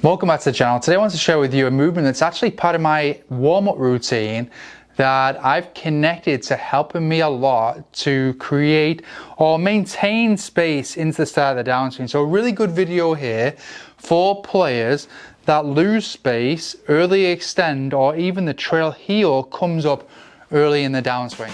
Welcome back to the channel. Today I want to share with you a movement that's actually part of my warm-up routine that I've connected to helping me a lot to create or maintain space into the start of the downswing. So a really good video here for players that lose space, early extend, or even the trail heel comes up early in the downswing.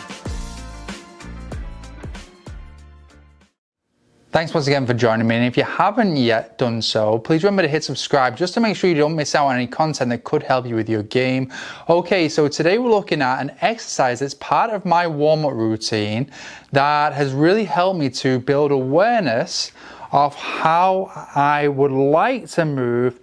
Thanks once again for joining me, and if you haven't yet done so, please remember to hit subscribe just to make sure you don't miss out on any content that could help you with your game. Okay, so today we're looking at an exercise that's part of my warm-up routine that has really helped me to build awareness of how I would like to move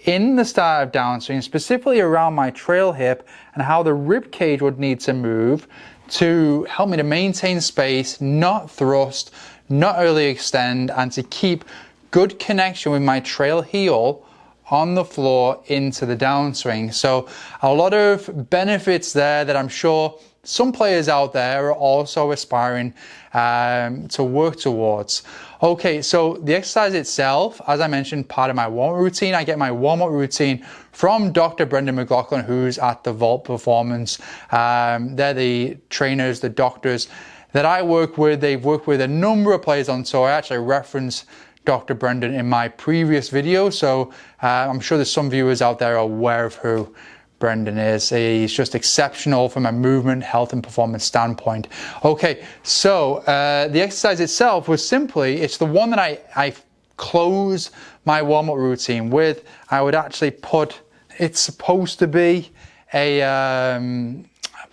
in the start of downswing, specifically around my trail hip, and how the rib cage would need to move to help me to maintain space, not thrust, not early extend, and to keep good connection with my trail heel on the floor into the downswing. So a lot of benefits there that I'm sure some players out there are also aspiring to work towards. Okay, so the exercise itself, as I mentioned, part of my warm-up routine. I get my warm-up routine from Dr. Brendan McLaughlin, who's at the Vault Performance. They're the trainers, the doctors that I work with. They've worked with a number of players on tour. I actually referenced Dr. Brendan in my previous video, so I'm sure there's some viewers out there aware of who Brendan is. He's just exceptional from a movement, health, and performance standpoint. Okay, so the exercise itself was simply, it's the one that I close my warm-up routine with. I would actually put, it's supposed to be a,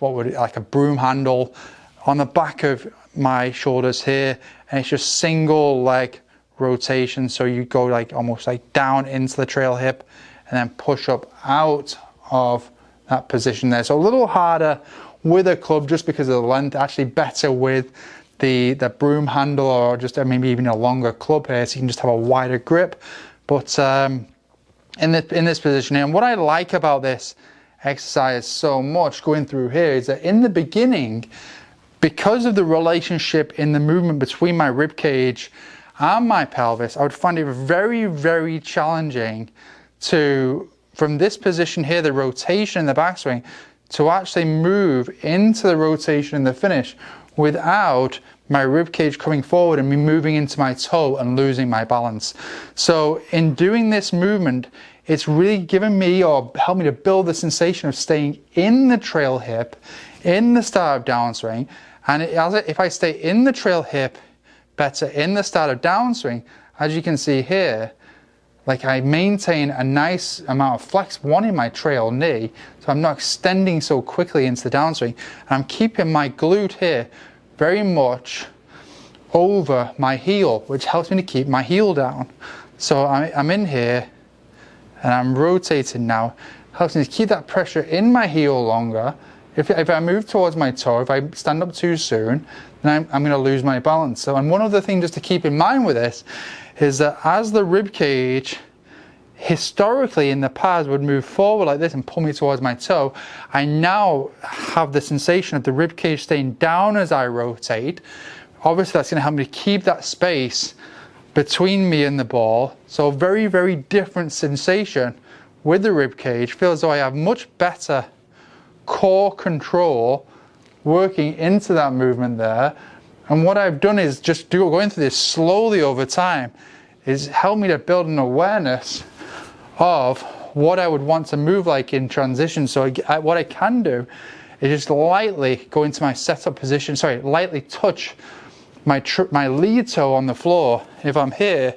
like a broom handle on the back of my shoulders here, and it's just single leg rotation. So you go like almost like down into the trail hip and then push up out of that position there. So a little harder with a club just because of the length, actually better with the broom handle, or just maybe even a longer club here, so you can just have a wider grip. But in this position here, and what I like about this exercise so much going through here is that in the beginning, because of the relationship in the movement between my rib cage and my pelvis, I would find it very, very challenging to, from this position here, the rotation in the backswing, to actually move into the rotation in the finish without my rib cage coming forward and me moving into my toe and losing my balance. So in doing this movement, it's really given me, or helped me to build the sensation of staying in the trail hip in the start of downswing. And if I stay in the trail hip better in the start of downswing, as you can see here, like I maintain a nice amount of flex, one in my trail knee, so I'm not extending so quickly into the downswing. And I'm keeping my glute here very much over my heel, which helps me to keep my heel down. So I'm in here and I'm rotating now, helps me to keep that pressure in my heel longer. If I move towards my toe, if I stand up too soon, then I'm going to lose my balance. So, and one other thing just to keep in mind with this is that as the rib cage historically in the past would move forward like this and pull me towards my toe, I now have the sensation of the rib cage staying down as I rotate. Obviously that's going to help me to keep that space between me and the ball. So very, very different sensation with the rib cage. Feels as though I have much better core control working into that movement there. And what I've done is just going through this slowly over time is help me to build an awareness of what I would want to move like in transition. So what I can do is just lightly go into my setup position, lightly touch my lead toe on the floor. If I'm here,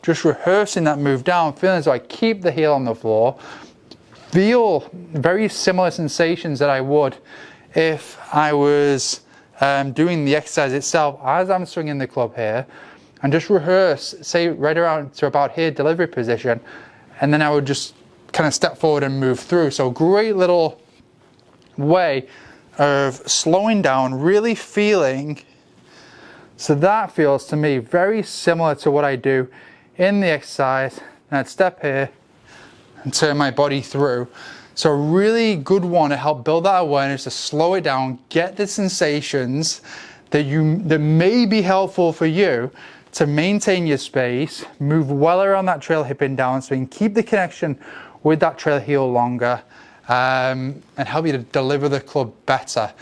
just rehearsing that move down, feeling as though I keep the heel on the floor, feel very similar sensations that I would if I was doing the exercise itself as I'm swinging the club here, and just rehearse, say right around to about here, delivery position, and then I would just kind of step forward and move through. So great little way of slowing down, really feeling. So that feels to me very similar to what I do in the exercise. And I'd step here and turn my body through. So a really good one to help build that awareness, to slow it down, get the sensations that may be helpful for you to maintain your space, move well around that trail hip in downswing, keep the connection with that trail heel longer, and help you to deliver the club better.